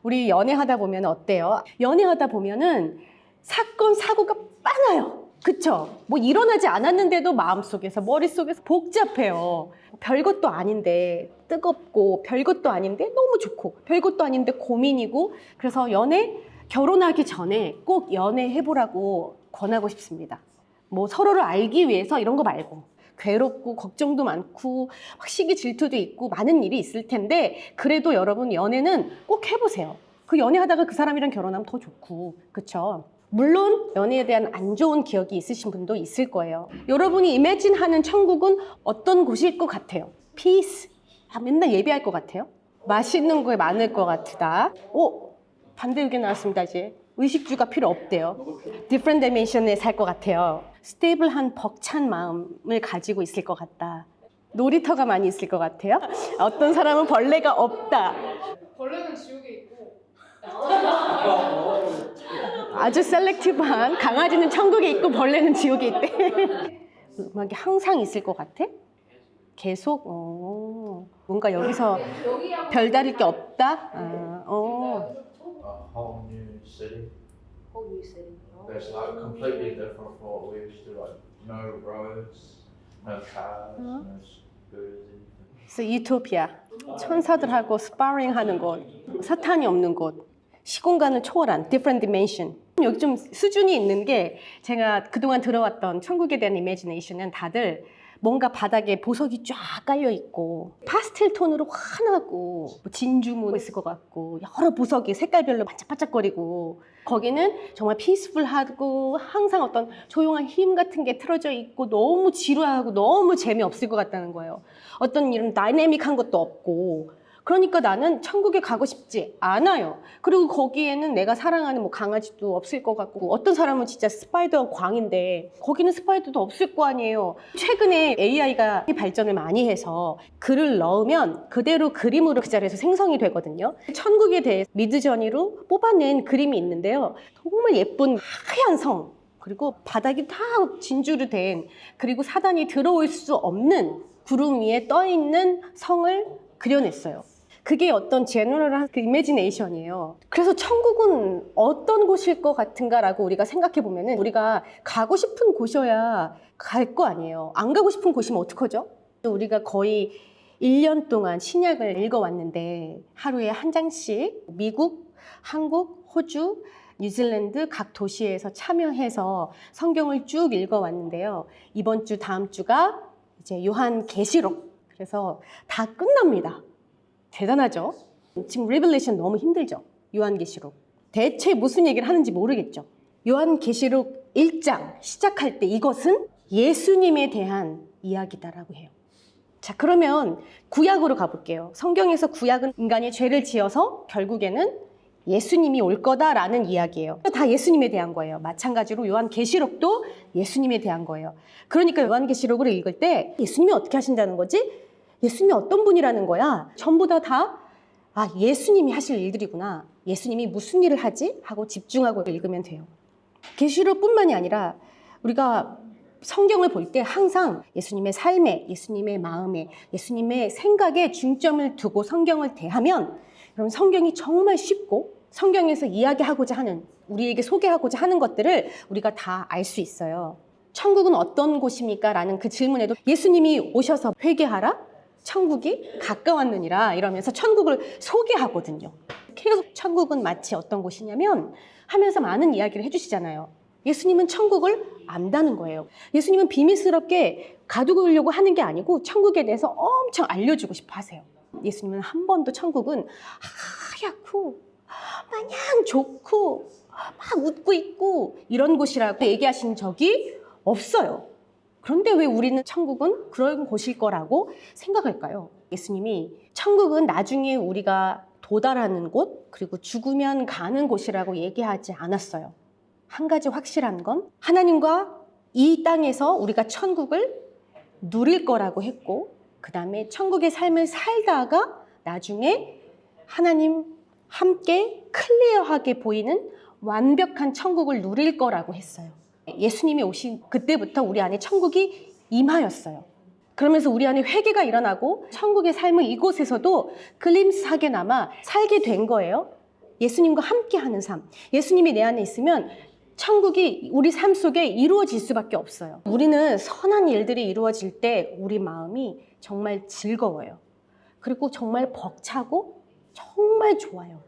우리 연애하다 보면 어때요? 연애하다 보면은 사건, 사고가 많아요. 그쵸? 뭐 일어나지 않았는데도 마음속에서, 머릿속에서 복잡해요. 별것도 아닌데 뜨겁고, 별것도 아닌데 너무 좋고, 별것도 아닌데 고민이고. 그래서 결혼하기 전에 꼭 연애해보라고 권하고 싶습니다. 뭐 서로를 알기 위해서 이런 거 말고, 괴롭고 걱정도 많고 막 시기 질투도 있고 많은 일이 있을 텐데, 그래도 여러분 연애는 꼭 해보세요. 그 연애하다가 그 사람이랑 결혼하면 더 좋고, 그쵸? 물론 연애에 대한 안 좋은 기억이 있으신 분도 있을 거예요. 여러분이 이매진 하는 천국은 어떤 곳일 것 같아요? 피스. 맨날 예배할 것 같아요? 맛있는 거 많을 것 같다. 반대 의견 나왔습니다. 이제 의식주가 필요 없대요. different dimension에 살 것 같아요. 스테이블한 벅찬 마음을 가지고 있을 것 같다. 놀이터가 많이 있을 것 같아요. 어떤 사람은 벌레가 없다. 벌레는 지옥에 있고 아주 셀렉티브한, 강아지는 천국에 있고 벌레는 지옥에 있대. 음악이 항상 있을 것 같아? 계속? 뭔가 여기서 별다를 게 없다? A whole new city. Whole new city. That's like completely different from what we used to, like no roads, no cars, no scooters, anything. 그래서 유토피아. 천사들하고 스파링 하는 곳, 사탄이 없는 곳, 시공간을 초월한 different dimension. 여기 좀 수준이 있는 게, 제가 그동안 들어왔던 천국에 대한 이미지네이션은 다들 뭔가 바닥에 보석이 쫙 깔려 있고 파스텔 톤으로 환하고 진주무 있을 것 같고 여러 보석이 색깔별로 반짝반짝거리고, 거기는 정말 피스풀하고 항상 어떤 조용한 힘 같은 게 틀어져 있고 너무 지루하고 너무 재미없을 것 같다는 거예요. 어떤 이런 다이내믹한 것도 없고. 그러니까 나는 천국에 가고 싶지 않아요. 그리고 거기에는 내가 사랑하는 뭐 강아지도 없을 것 같고, 어떤 사람은 진짜 스파이더 광인데 거기는 스파이더도 없을 거 아니에요. 최근에 AI가 발전을 많이 해서 글을 넣으면 그대로 그림으로 그 자리에서 생성이 되거든요. 천국에 대해 미드저니로 뽑아낸 그림이 있는데요. 정말 예쁜 하얀 성, 그리고 바닥이 다 진주로 된, 그리고 사단이 들어올 수 없는 구름 위에 떠 있는 성을 그려냈어요. 그게 어떤 제너럴한 그 이미지네이션이에요. 그래서 천국은 어떤 곳일 것 같은가라고 우리가 생각해 보면은, 우리가 가고 싶은 곳이어야 갈 거 아니에요. 안 가고 싶은 곳이면 어떡하죠? 우리가 거의 1년 동안 신약을 읽어왔는데 하루에 한 장씩 미국, 한국, 호주, 뉴질랜드 각 도시에서 참여해서 성경을 쭉 읽어왔는데요. 이번 주, 다음 주가 이제 요한계시록. 그래서 다 끝납니다. 대단하죠? 지금 리벨레이션 너무 힘들죠? 요한계시록. 대체 무슨 얘기를 하는지 모르겠죠? 요한계시록 1장 시작할 때 이것은 예수님에 대한 이야기다라고 해요. 자, 그러면 구약으로 가볼게요. 성경에서 구약은 인간이 죄를 지어서 결국에는 예수님이 올 거다라는 이야기예요. 다 예수님에 대한 거예요. 마찬가지로 요한계시록도 예수님에 대한 거예요. 그러니까 요한계시록을 읽을 때 예수님이 어떻게 하신다는 거지? 예수님이 어떤 분이라는 거야? 전부 다 예수님이 하실 일들이구나. 예수님이 무슨 일을 하지? 하고 집중하고 읽으면 돼요. 계시록뿐만이 아니라 우리가 성경을 볼 때 항상 예수님의 삶에, 예수님의 마음에, 예수님의 생각에 중점을 두고 성경을 대하면, 그럼 성경이 정말 쉽고 성경에서 이야기하고자 하는, 우리에게 소개하고자 하는 것들을 우리가 다 알 수 있어요. 천국은 어떤 곳입니까? 라는 그 질문에도 예수님이 오셔서 회개하라, 천국이 가까웠느니라 이러면서 천국을 소개하거든요. 계속 천국은 마치 어떤 곳이냐면 하면서 많은 이야기를 해주시잖아요. 예수님은 천국을 안다는 거예요. 예수님은 비밀스럽게 가두려고 하는 게 아니고 천국에 대해서 엄청 알려주고 싶어 하세요. 예수님은 한 번도 천국은 하얗고 마냥 좋고 막 웃고 있고 이런 곳이라고 얘기하신 적이 없어요. 그런데 왜 우리는 천국은 그런 곳일 거라고 생각할까요? 예수님이 천국은 나중에 우리가 도달하는 곳, 그리고 죽으면 가는 곳이라고 얘기하지 않았어요. 한 가지 확실한 건 하나님과 이 땅에서 우리가 천국을 누릴 거라고 했고, 그 다음에 천국의 삶을 살다가 나중에 하나님 함께 클리어하게 보이는 완벽한 천국을 누릴 거라고 했어요. 예수님이 오신 그때부터 우리 안에 천국이 임하였어요. 그러면서 우리 안에 회개가 일어나고 천국의 삶을 이곳에서도 글림스하게나마 살게 된 거예요. 예수님과 함께하는 삶. 예수님이 내 안에 있으면 천국이 우리 삶 속에 이루어질 수밖에 없어요. 우리는 선한 일들이 이루어질 때 우리 마음이 정말 즐거워요. 그리고 정말 벅차고 정말 좋아요.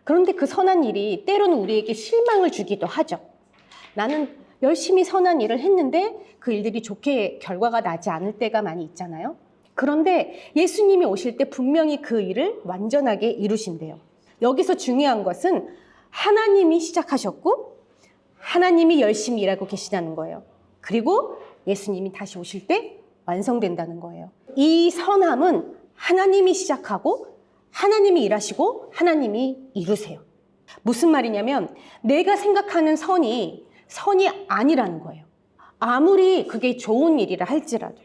그런데 그 선한 일이 때로는 우리에게 실망을 주기도 하죠. 나는 열심히 선한 일을 했는데 그 일들이 좋게 결과가 나지 않을 때가 많이 있잖아요. 그런데 예수님이 오실 때 분명히 그 일을 완전하게 이루신대요. 여기서 중요한 것은 하나님이 시작하셨고 하나님이 열심히 일하고 계시다는 거예요. 그리고 예수님이 다시 오실 때 완성된다는 거예요. 이 선함은 하나님이 시작하고 하나님이 일하시고 하나님이 이루세요. 무슨 말이냐면 내가 생각하는 선이 아니라는 거예요. 아무리 그게 좋은 일이라 할지라도.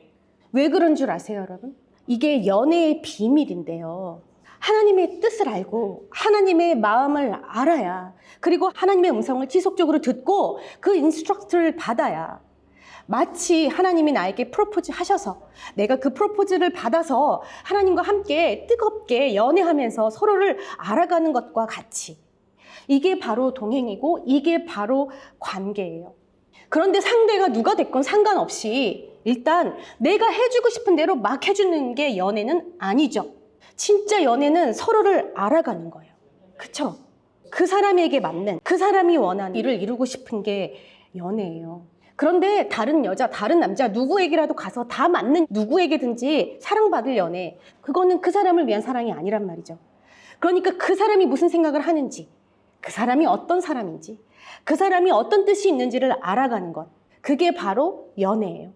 왜 그런 줄 아세요, 여러분? 이게 연애의 비밀인데요. 하나님의 뜻을 알고 하나님의 마음을 알아야, 그리고 하나님의 음성을 지속적으로 듣고 그 인스트럭트를 받아야, 마치 하나님이 나에게 프로포즈 하셔서 내가 그 프로포즈를 받아서 하나님과 함께 뜨겁게 연애하면서 서로를 알아가는 것과 같이, 이게 바로 동행이고 이게 바로 관계예요. 그런데 상대가 누가 됐건 상관없이 일단 내가 해주고 싶은 대로 막 해주는 게 연애는 아니죠. 진짜 연애는 서로를 알아가는 거예요. 그쵸? 그 사람에게 맞는, 그 사람이 원하는 일을 이루고 싶은 게 연애예요. 그런데 다른 여자, 다른 남자 누구에게라도 가서 다 맞는 누구에게든지 사랑받을 연애, 그거는 그 사람을 위한 사랑이 아니란 말이죠. 그러니까 그 사람이 무슨 생각을 하는지, 그 사람이 어떤 사람인지, 그 사람이 어떤 뜻이 있는지를 알아가는 것, 그게 바로 연애예요.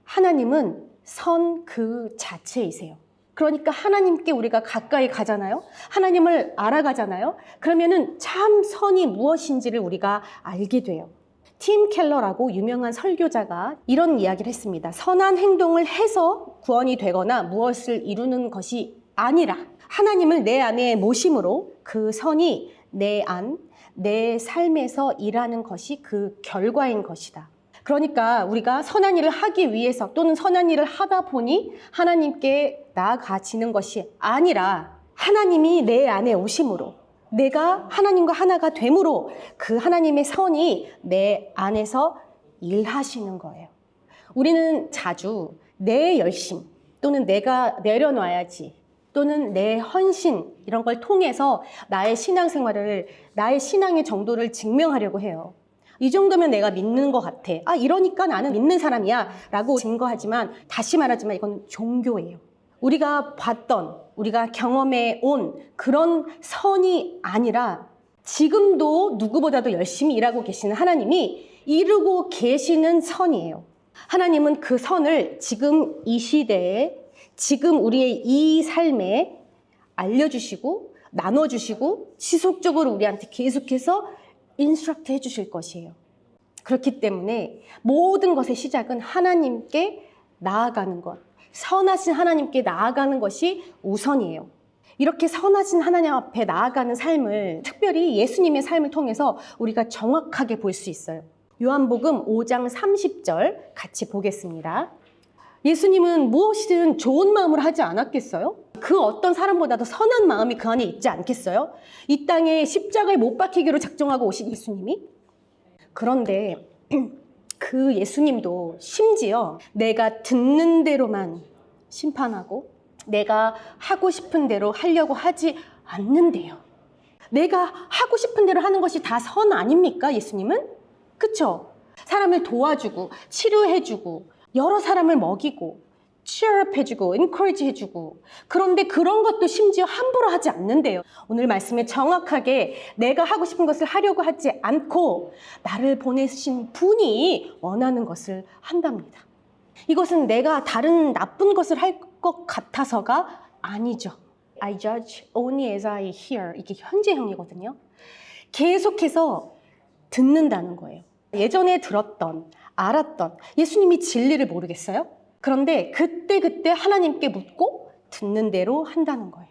하나님은 선 그 자체이세요. 그러니까 하나님께 우리가 가까이 가잖아요. 하나님을 알아가잖아요. 그러면은 참 선이 무엇인지를 우리가 알게 돼요. 팀 켈러라고 유명한 설교자가 이런 이야기를 했습니다. 선한 행동을 해서 구원이 되거나 무엇을 이루는 것이 아니라 하나님을 내 안에 모심으로 그 선이 내 삶에서 일하는 것이 그 결과인 것이다. 그러니까 우리가 선한 일을 하기 위해서 또는 선한 일을 하다 보니 하나님께 나아가지는 것이 아니라 하나님이 내 안에 오심으로, 내가 하나님과 하나가 됨으로 그 하나님의 선이 내 안에서 일하시는 거예요. 우리는 자주 내 열심 또는 내가 내려놔야지 또는 내 헌신 이런 걸 통해서 나의 신앙생활을, 나의 신앙의 정도를 증명하려고 해요. 이 정도면 내가 믿는 것 같아. 이러니까 나는 믿는 사람이야 라고 증거하지만, 다시 말하지만 이건 종교예요. 우리가 봤던, 우리가 경험해 온 그런 선이 아니라 지금도 누구보다도 열심히 일하고 계시는 하나님이 이루고 계시는 선이에요. 하나님은 그 선을 지금 이 시대에, 지금 우리의 이 삶에 알려주시고 나눠주시고 지속적으로 우리한테 계속해서 인스트럭트 해주실 것이에요. 그렇기 때문에 모든 것의 시작은 하나님께 나아가는 것, 선하신 하나님께 나아가는 것이 우선이에요. 이렇게 선하신 하나님 앞에 나아가는 삶을, 특별히 예수님의 삶을 통해서 우리가 정확하게 볼 수 있어요. 요한복음 5장 30절 같이 보겠습니다. 예수님은 무엇이든 좋은 마음으로 하지 않았겠어요? 그 어떤 사람보다도 선한 마음이 그 안에 있지 않겠어요? 이 땅에 십자가에 못 박히기로 작정하고 오신 예수님이? 그런데 그 예수님도 심지어 내가 듣는 대로만 심판하고 내가 하고 싶은 대로 하려고 하지 않는데요. 내가 하고 싶은 대로 하는 것이 다 선 아닙니까, 예수님은? 그쵸? 사람을 도와주고 치료해주고 여러 사람을 먹이고 cheer-up 해주고 encourage 해주고, 그런데 그런 것도 심지어 함부로 하지 않는데요. 오늘 말씀에 정확하게 내가 하고 싶은 것을 하려고 하지 않고 나를 보내신 분이 원하는 것을 한답니다. 이것은 내가 다른 나쁜 것을 할 것 같아서가 아니죠. I judge only as I hear. 이게 현재형이거든요. 계속해서 듣는다는 거예요. 예전에 들었던, 알았던 예수님이 진리를 모르겠어요? 그런데 그때 하나님께 묻고 듣는 대로 한다는 거예요.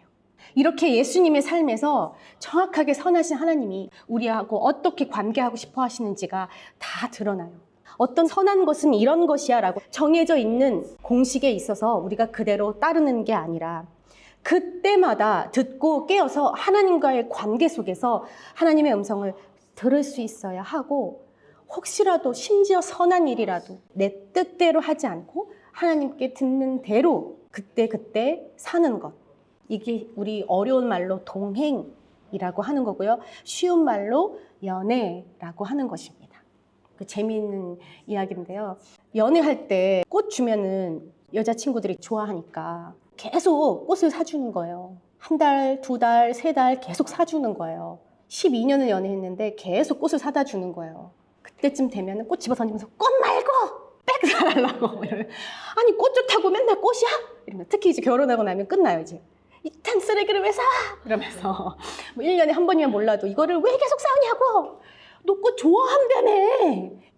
이렇게 예수님의 삶에서 정확하게 선하신 하나님이 우리하고 어떻게 관계하고 싶어 하시는지가 다 드러나요. 어떤 선한 것은 이런 것이야 라고 정해져 있는 공식에 있어서 우리가 그대로 따르는 게 아니라 그때마다 듣고 깨어서 하나님과의 관계 속에서 하나님의 음성을 들을 수 있어야 하고, 혹시라도 심지어 선한 일이라도 내 뜻대로 하지 않고 하나님께 듣는 대로 그때 사는 것. 이게 우리 어려운 말로 동행이라고 하는 거고요. 쉬운 말로 연애라고 하는 것입니다. 그 재미있는 이야기인데요. 연애할 때 꽃 주면은 여자친구들이 좋아하니까 계속 꽃을 사주는 거예요. 한 달, 두 달, 세 달 계속 사주는 거예요. 12년을 연애했는데 계속 꽃을 사다 주는 거예요. 그때쯤 되면 꽃 집어 던지면서 꽃 말고 백 사달라고. 아니 꽃 좋다고 맨날 꽃이야? 이러면 특히 이제 결혼하고 나면 끝나요. 이제 이탄 쓰레기를 왜 사? 이러면서 뭐 1년에 한 번이면 몰라도 이거를 왜 계속 사오냐고. 너 꽃 좋아한다며.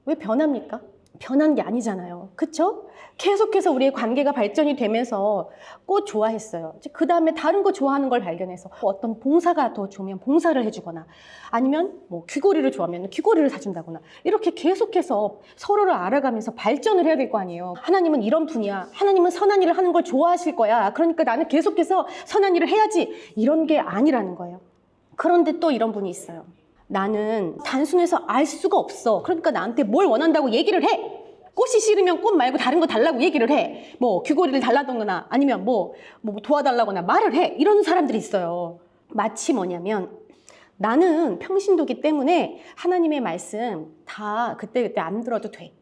왜 변합니까? 변한 게 아니잖아요. 그쵸? 계속해서 우리의 관계가 발전이 되면서 꽃 좋아했어요. 그 다음에 다른 거 좋아하는 걸 발견해서 어떤 봉사가 더 좋으면 봉사를 해주거나, 아니면 뭐 귀걸이를 좋아하면 귀걸이를 사준다거나, 이렇게 계속해서 서로를 알아가면서 발전을 해야 될 거 아니에요. 하나님은 이런 분이야. 하나님은 선한 일을 하는 걸 좋아하실 거야. 그러니까 나는 계속해서 선한 일을 해야지. 이런 게 아니라는 거예요. 그런데 또 이런 분이 있어요. 나는 단순해서 알 수가 없어. 그러니까 나한테 뭘 원한다고 얘기를 해. 꽃이 싫으면 꽃 말고 다른 거 달라고 얘기를 해. 뭐 귀걸이를 달라던거나 아니면 뭐 도와달라거나 말을 해. 이런 사람들이 있어요. 마치 뭐냐면, 나는 평신도기 때문에 하나님의 말씀 다 그때그때 안 들어도 돼.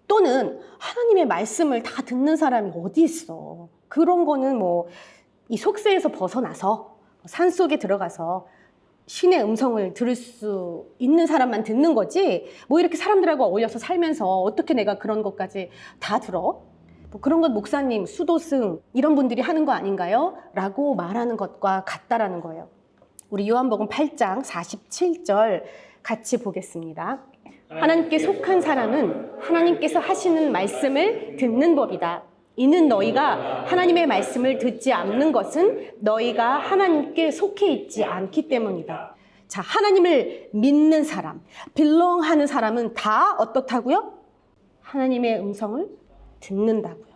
또는 하나님의 말씀을 다 듣는 사람이 어디 있어. 그런 거는 뭐 이 속세에서 벗어나서 산속에 들어가서 신의 음성을 들을 수 있는 사람만 듣는 거지, 뭐 이렇게 사람들하고 어울려서 살면서 어떻게 내가 그런 것까지 다 들어? 뭐 그런 건 목사님, 수도승 이런 분들이 하는 거 아닌가요? 라고 말하는 것과 같다라는 거예요. 우리 요한복음 8장 47절 같이 보겠습니다. 하나님께 속한 사람은 하나님께서 하시는 말씀을 듣는 법이다. 이는 너희가 하나님의 말씀을 듣지 않는 것은 너희가 하나님께 속해 있지 않기 때문이다. 자, 하나님을 믿는 사람, belong하는 사람은 다 어떻다고요? 하나님의 음성을 듣는다고요.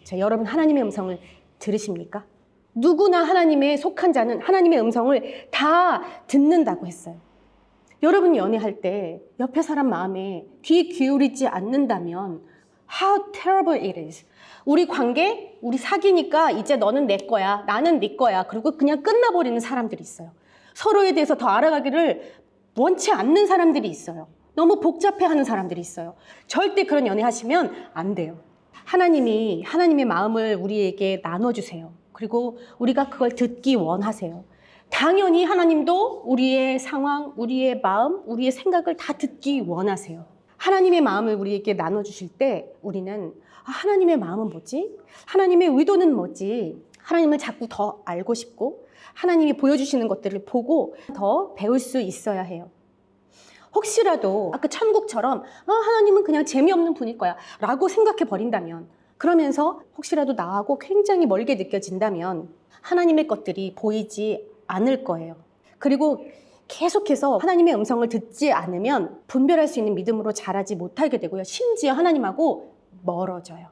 자, 여러분 하나님의 음성을 들으십니까? 누구나 하나님의 속한 자는 하나님의 음성을 다 듣는다고 했어요. 여러분 연애할 때 옆에 사람 마음에 귀 기울이지 않는다면 how terrible it is. 우리 관계, 우리 사귀니까 이제 너는 내 거야, 나는 네 거야, 그리고 그냥 끝나버리는 사람들이 있어요. 서로에 대해서 더 알아가기를 원치 않는 사람들이 있어요. 너무 복잡해하는 사람들이 있어요. 절대 그런 연애 하시면 안 돼요. 하나님이 하나님의 마음을 우리에게 나눠주세요. 그리고 우리가 그걸 듣기 원하세요. 당연히 하나님도 우리의 상황, 우리의 마음, 우리의 생각을 다 듣기 원하세요. 하나님의 마음을 우리에게 나눠주실 때 우리는 하나님의 마음은 뭐지? 하나님의 의도는 뭐지? 하나님을 자꾸 더 알고 싶고 하나님이 보여주시는 것들을 보고 더 배울 수 있어야 해요. 혹시라도 아까 천국처럼 하나님은 그냥 재미없는 분일 거야 라고 생각해 버린다면, 그러면서 혹시라도 나하고 굉장히 멀게 느껴진다면 하나님의 것들이 보이지 않을 거예요. 그리고 계속해서 하나님의 음성을 듣지 않으면 분별할 수 있는 믿음으로 자라지 못하게 되고요. 심지어 하나님하고 멀어져요.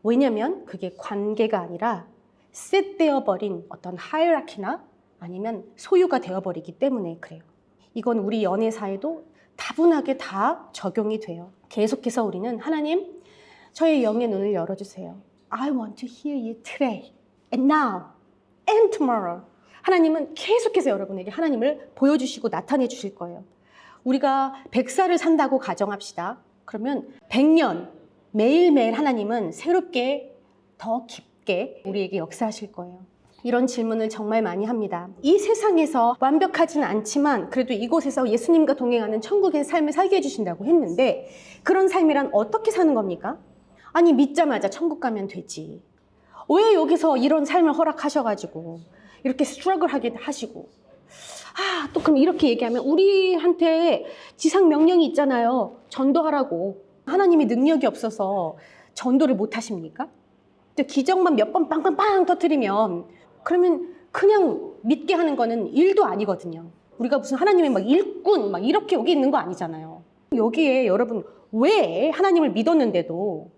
왜냐하면 그게 관계가 아니라 셋되어 버린 어떤 하이라키나 아니면 소유가 되어버리기 때문에 그래요. 이건 우리 연애사에도 다분하게 다 적용이 돼요. 계속해서 우리는 하나님, 저의 영의 눈을 열어주세요. I want to hear you today, and now, and tomorrow. 하나님은 계속해서 여러분에게 하나님을 보여주시고 나타내 주실 거예요. 우리가 100살을 산다고 가정합시다. 그러면 100년 매일매일 하나님은 새롭게 더 깊게 우리에게 역사하실 거예요. 이런 질문을 정말 많이 합니다. 이 세상에서 완벽하진 않지만 그래도 이곳에서 예수님과 동행하는 천국의 삶을 살게 해주신다고 했는데, 그런 삶이란 어떻게 사는 겁니까? 아니 믿자마자 천국 가면 되지. 왜 여기서 이런 삶을 허락하셔가지고 이렇게 스트러글 하게 하시고, 또 그럼 이렇게 얘기하면 우리한테 지상 명령이 있잖아요. 전도하라고. 하나님이 능력이 없어서 전도를 못 하십니까? 기적만 몇 번 빵빵빵 터뜨리면 그러면 그냥 믿게 하는 거는 일도 아니거든요. 우리가 무슨 하나님의 막 일꾼 막 이렇게 여기 있는 거 아니잖아요. 여기에 여러분 왜 하나님을 믿었는데도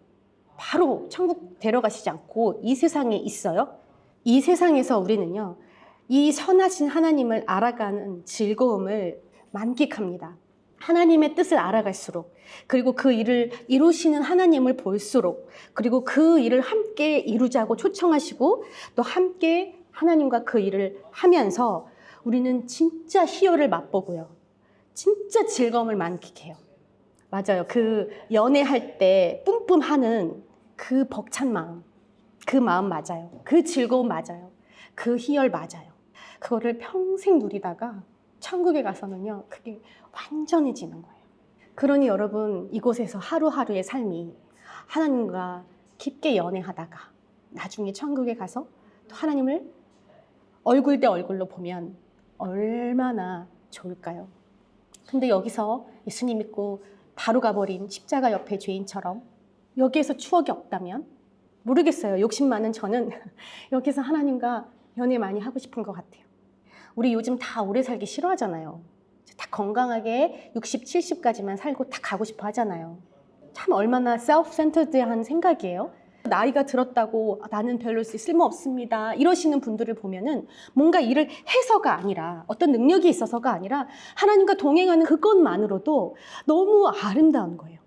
바로 천국 데려가시지 않고 이 세상에 있어요? 이 세상에서 우리는요, 이 선하신 하나님을 알아가는 즐거움을 만끽합니다. 하나님의 뜻을 알아갈수록, 그리고 그 일을 이루시는 하나님을 볼수록, 그리고 그 일을 함께 이루자고 초청하시고 또 함께 하나님과 그 일을 하면서 우리는 진짜 희열을 맛보고요, 진짜 즐거움을 만끽해요. 맞아요. 그 연애할 때 뿜뿜하는 그 벅찬 마음, 그 마음 맞아요. 그 즐거움 맞아요. 그 희열 맞아요. 그거를 평생 누리다가 천국에 가서는요, 그게 완전해지는 거예요. 그러니 여러분, 이곳에서 하루하루의 삶이 하나님과 깊게 연애하다가 나중에 천국에 가서 또 하나님을 얼굴 대 얼굴로 보면 얼마나 좋을까요? 근데 여기서 예수님 믿고 바로 가버린 십자가 옆에 죄인처럼 여기에서 추억이 없다면 모르겠어요. 욕심 많은 저는 여기서 하나님과 연애 많이 하고 싶은 것 같아요. 우리 요즘 다 오래 살기 싫어하잖아요. 다 건강하게 60, 70까지만 살고 다 가고 싶어 하잖아요. 참 얼마나 self-centered한 생각이에요. 나이가 들었다고 나는 별로 쓸모없습니다 이러시는 분들을 보면은 뭔가 일을 해서가 아니라, 어떤 능력이 있어서가 아니라 하나님과 동행하는 그것만으로도 너무 아름다운 거예요.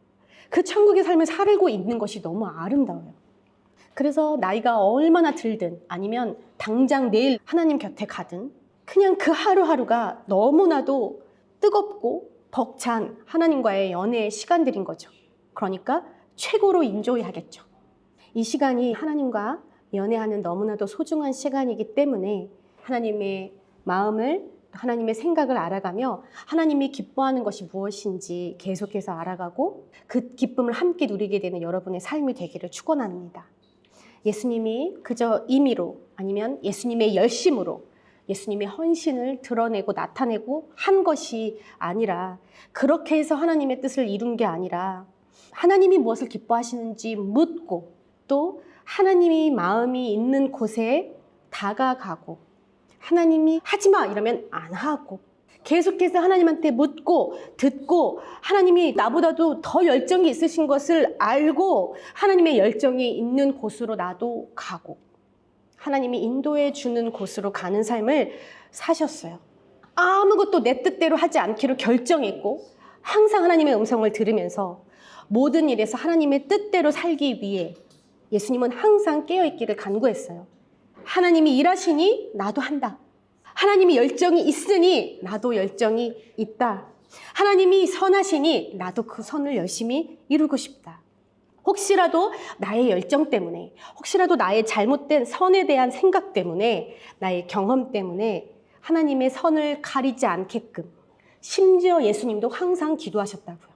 그 천국의 삶을 살고 있는 것이 너무 아름다워요. 그래서 나이가 얼마나 들든 아니면 당장 내일 하나님 곁에 가든 그냥 그 하루하루가 너무나도 뜨겁고 벅찬 하나님과의 연애의 시간들인 거죠. 그러니까 최고로 인조해야겠죠. 이 시간이 하나님과 연애하는 너무나도 소중한 시간이기 때문에 하나님의 마음을, 하나님의 생각을 알아가며 하나님이 기뻐하는 것이 무엇인지 계속해서 알아가고 그 기쁨을 함께 누리게 되는 여러분의 삶이 되기를 축원합니다. 예수님이 그저 임의로 아니면 예수님의 열심으로 예수님의 헌신을 드러내고 나타내고 한 것이 아니라, 그렇게 해서 하나님의 뜻을 이룬 게 아니라 하나님이 무엇을 기뻐하시는지 묻고 또 하나님이 마음이 있는 곳에 다가가고, 하나님이 하지마 이러면 안 하고 계속해서 하나님한테 묻고 듣고 하나님이 나보다도 더 열정이 있으신 것을 알고 하나님의 열정이 있는 곳으로 나도 가고 하나님이 인도해 주는 곳으로 가는 삶을 사셨어요. 아무것도 내 뜻대로 하지 않기로 결정했고 항상 하나님의 음성을 들으면서 모든 일에서 하나님의 뜻대로 살기 위해 예수님은 항상 깨어있기를 간구했어요. 하나님이 일하시니 나도 한다. 하나님이 열정이 있으니 나도 열정이 있다. 하나님이 선하시니 나도 그 선을 열심히 이루고 싶다. 혹시라도 나의 열정 때문에, 혹시라도 나의 잘못된 선에 대한 생각 때문에, 나의 경험 때문에 하나님의 선을 가리지 않게끔, 심지어 예수님도 항상 기도하셨다고요.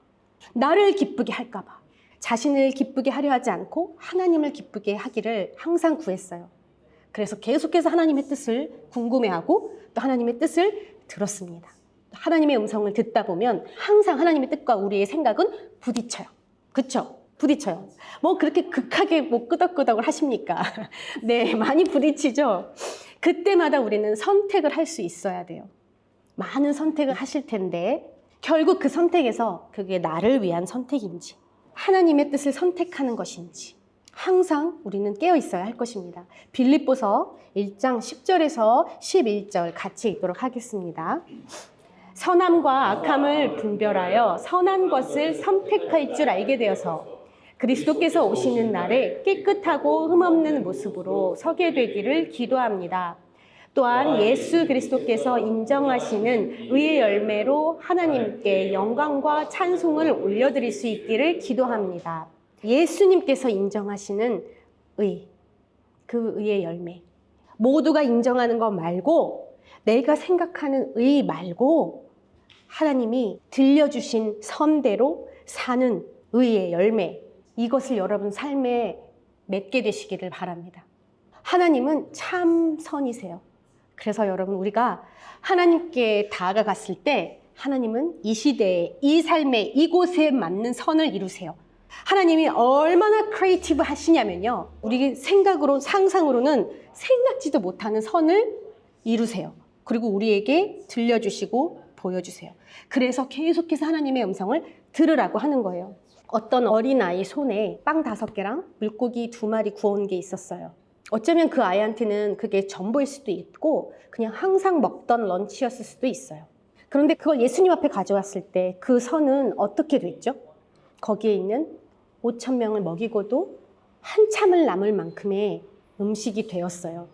나를 기쁘게 할까 봐. 자신을 기쁘게 하려 하지 않고 하나님을 기쁘게 하기를 항상 구했어요. 그래서 계속해서 하나님의 뜻을 궁금해하고 또 하나님의 뜻을 들었습니다. 하나님의 음성을 듣다 보면 항상 하나님의 뜻과 우리의 생각은 부딪혀요. 그렇죠? 부딪혀요. 뭐 그렇게 극하게 뭐 끄덕끄덕을 하십니까? 네, 많이 부딪히죠? 그때마다 우리는 선택을 할 수 있어야 돼요. 많은 선택을 하실 텐데 결국 그 선택에서 그게 나를 위한 선택인지 하나님의 뜻을 선택하는 것인지 항상 우리는 깨어 있어야 할 것입니다. 빌립보서 1장 10절에서 11절 같이 읽도록 하겠습니다. 선함과 악함을 분별하여 선한 것을 선택할 줄 알게 되어서 그리스도께서 오시는 날에 깨끗하고 흠없는 모습으로 서게 되기를 기도합니다. 또한 예수 그리스도께서 인정하시는 의의 열매로 하나님께 영광과 찬송을 올려드릴 수 있기를 기도합니다. 예수님께서 인정하시는 의, 그 의의 열매. 모두가 인정하는 것 말고 내가 생각하는 의 말고 하나님이 들려주신 선대로 사는 의의 열매. 이것을 여러분 삶에 맺게 되시기를 바랍니다. 하나님은 참 선이세요. 그래서 여러분 우리가 하나님께 다가갔을 때 하나님은 이 시대에 이 삶에 이곳에 맞는 선을 이루세요. 하나님이 얼마나 크리에이티브 하시냐면요. 우리 생각으로 상상으로는 생각지도 못하는 선을 이루세요. 그리고 우리에게 들려주시고 보여주세요. 그래서 계속해서 하나님의 음성을 들으라고 하는 거예요. 어떤 어린아이 손에 빵 5개랑 물고기 2마리 구워온 게 있었어요. 어쩌면 그 아이한테는 그게 전부일 수도 있고 그냥 항상 먹던 런치였을 수도 있어요. 그런데 그걸 예수님 앞에 가져왔을 때 그 선은 어떻게 됐죠? 거기에 있는 5,000명을 먹이고도 한참을 남을 만큼의 음식이 되었어요.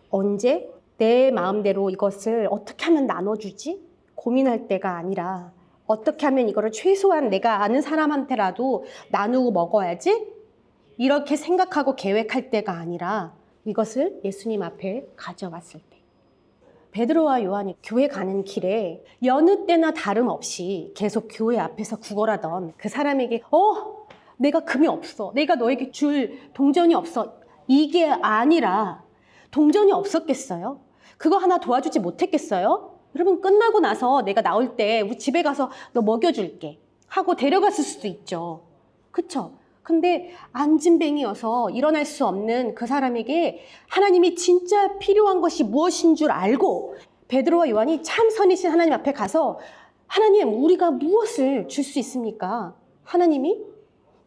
언제 내 마음대로 이것을 어떻게 하면 나눠주지? 고민할 때가 아니라 어떻게 하면 이거를 최소한 내가 아는 사람한테라도 나누고 먹어야지? 이렇게 생각하고 계획할 때가 아니라 이것을 예수님 앞에 가져왔을 때. 베드로와 요한이 교회 가는 길에 여느 때나 다름없이 계속 교회 앞에서 구걸하던 그 사람에게 내가 금이 없어. 내가 너에게 줄 동전이 없어. 이게 아니라 동전이 없었겠어요? 그거 하나 도와주지 못했겠어요? 여러분 끝나고 나서 내가 나올 때 우리 집에 가서 너 먹여줄게 하고 데려갔을 수도 있죠. 그쵸? 근데 안진뱅이여서 일어날 수 없는 그 사람에게 하나님이 진짜 필요한 것이 무엇인 줄 알고 베드로와 요한이 참 선이신 하나님 앞에 가서 하나님 우리가 무엇을 줄 수 있습니까? 하나님이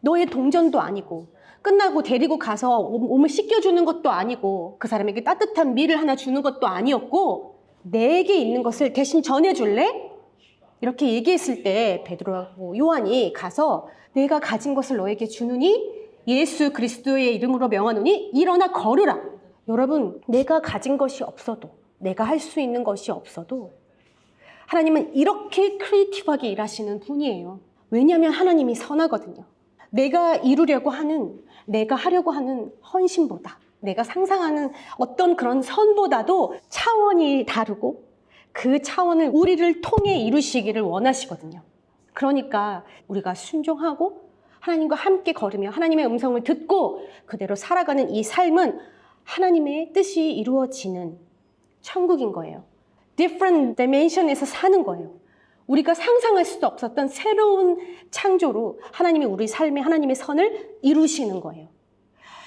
너의 동전도 아니고 끝나고 데리고 가서 몸을 씻겨주는 것도 아니고 그 사람에게 따뜻한 밀을 하나 주는 것도 아니었고 내게 있는 것을 대신 전해줄래? 이렇게 얘기했을 때 베드로하고 요한이 가서 내가 가진 것을 너에게 주느니 예수 그리스도의 이름으로 명하노니 일어나 걸으라. 여러분 내가 가진 것이 없어도 내가 할 수 있는 것이 없어도 하나님은 이렇게 크리에이티브하게 일하시는 분이에요. 왜냐하면 하나님이 선하거든요. 내가 이루려고 하는 내가 하려고 하는 헌신보다 내가 상상하는 어떤 그런 선보다도 차원이 다르고 그 차원을 우리를 통해 이루시기를 원하시거든요. 그러니까 우리가 순종하고 하나님과 함께 걸으며 하나님의 음성을 듣고 그대로 살아가는 이 삶은 하나님의 뜻이 이루어지는 천국인 거예요. different dimension에서 사는 거예요. 우리가 상상할 수도 없었던 새로운 창조로 하나님이 우리 삶에 하나님의 선을 이루시는 거예요.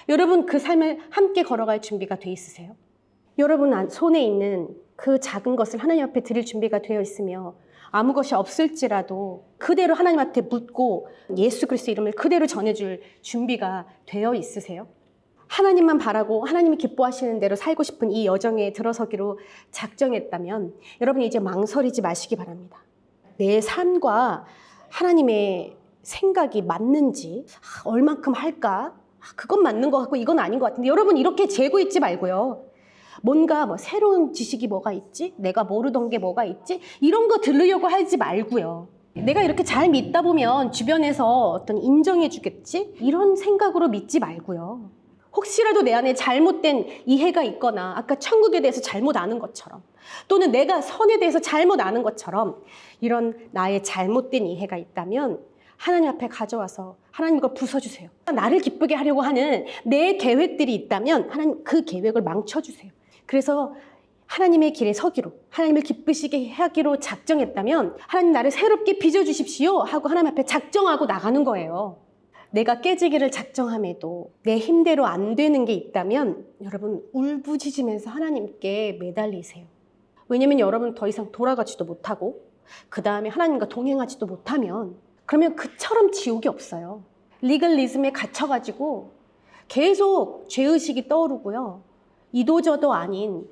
여러분 그 삶을 함께 걸어갈 준비가 돼 있으세요? 여러분 손에 있는 그 작은 것을 하나님 앞에 드릴 준비가 되어 있으며 아무 것이 없을지라도 그대로 하나님한테 묻고 예수 그리스도 이름을 그대로 전해줄 준비가 되어 있으세요? 하나님만 바라고 하나님이 기뻐하시는 대로 살고 싶은 이 여정에 들어서기로 작정했다면 여러분 이제 망설이지 마시기 바랍니다. 내 삶과 하나님의 생각이 맞는지 얼만큼 할까? 그건 맞는 것 같고 이건 아닌 것 같은데 여러분 이렇게 재고 있지 말고요. 뭔가 새로운 지식이 뭐가 있지? 내가 모르던 게 뭐가 있지? 이런 거 들으려고 하지 말고요. 내가 이렇게 잘 믿다 보면 주변에서 어떤 인정해 주겠지? 이런 생각으로 믿지 말고요. 혹시라도 내 안에 잘못된 이해가 있거나 아까 천국에 대해서 잘못 아는 것처럼 또는 내가 선에 대해서 잘못 아는 것처럼 이런 나의 잘못된 이해가 있다면 하나님 앞에 가져와서 하나님 이걸 부숴주세요. 나를 기쁘게 하려고 하는 내 계획들이 있다면 하나님 그 계획을 망쳐주세요. 그래서 하나님의 길에 서기로 하나님을 기쁘시게 하기로 작정했다면 하나님 나를 새롭게 빚어주십시오 하고 하나님 앞에 작정하고 나가는 거예요. 내가 깨지기를 작정함에도 내 힘대로 안 되는 게 있다면 여러분 울부짖으면서 하나님께 매달리세요. 왜냐면 여러분 더 이상 돌아가지도 못하고 그 다음에 하나님과 동행하지도 못하면 그러면 그처럼 지옥이 없어요. 리글리즘에 갇혀가지고 계속 죄의식이 떠오르고요. 이도저도 아닌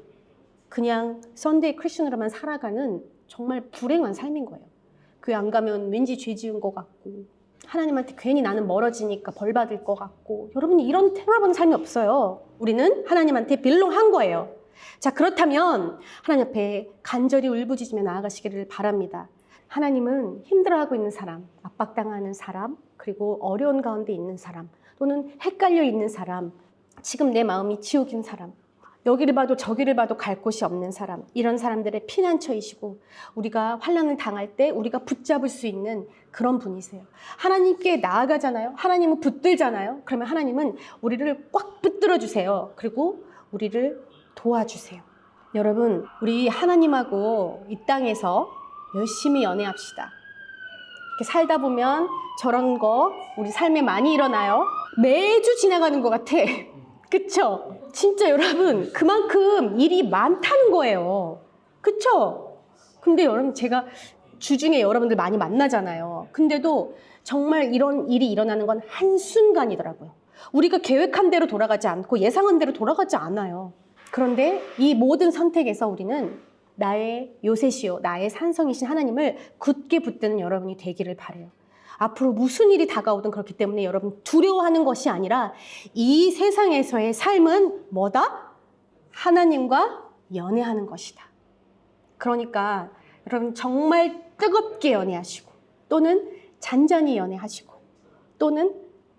그냥 썬데이 크리스천으로만 살아가는 정말 불행한 삶인 거예요. 교회 안 가면 왠지 죄 지은 것 같고 하나님한테 괜히 나는 멀어지니까 벌 받을 것 같고 여러분이 이런 테러본 삶이 없어요. 우리는 하나님한테 빌롱한 거예요. 자 그렇다면 하나님 앞에 간절히 울부짖으며 나아가시기를 바랍니다. 하나님은 힘들어하고 있는 사람, 압박당하는 사람, 그리고 어려운 가운데 있는 사람 또는 헷갈려 있는 사람, 지금 내 마음이 지옥인 사람, 여기를 봐도 저기를 봐도 갈 곳이 없는 사람, 이런 사람들의 피난처이시고 우리가 환난을 당할 때 우리가 붙잡을 수 있는 그런 분이세요. 하나님께 나아가잖아요. 하나님은 붙들잖아요. 그러면 하나님은 우리를 꽉 붙들어 주세요. 그리고 우리를 도와주세요. 여러분 우리 하나님하고 이 땅에서 열심히 연애합시다. 이렇게 살다 보면 저런 거 우리 삶에 많이 일어나요. 매주 지나가는 것 같아. 그쵸? 진짜 여러분 그만큼 일이 많다는 거예요. 그쵸? 근데 여러분 제가 주중에 여러분들 많이 만나잖아요. 근데도 정말 이런 일이 일어나는 건 한순간이더라고요. 우리가 계획한 대로 돌아가지 않고 예상한 대로 돌아가지 않아요. 그런데 이 모든 선택에서 우리는 나의 요새시요, 나의 산성이신 하나님을 굳게 붙드는 여러분이 되기를 바라요. 앞으로 무슨 일이 다가오든 그렇기 때문에 여러분 두려워하는 것이 아니라 이 세상에서의 삶은 뭐다? 하나님과 연애하는 것이다. 그러니까 여러분 정말 뜨겁게 연애하시고 또는 잔잔히 연애하시고 또는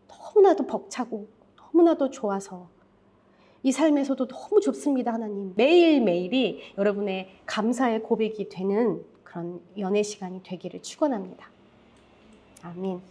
너무나도 벅차고 너무나도 좋아서 이 삶에서도 너무 좋습니다, 하나님. 매일매일이 여러분의 감사의 고백이 되는 그런 연애 시간이 되기를 축원합니다. 아멘.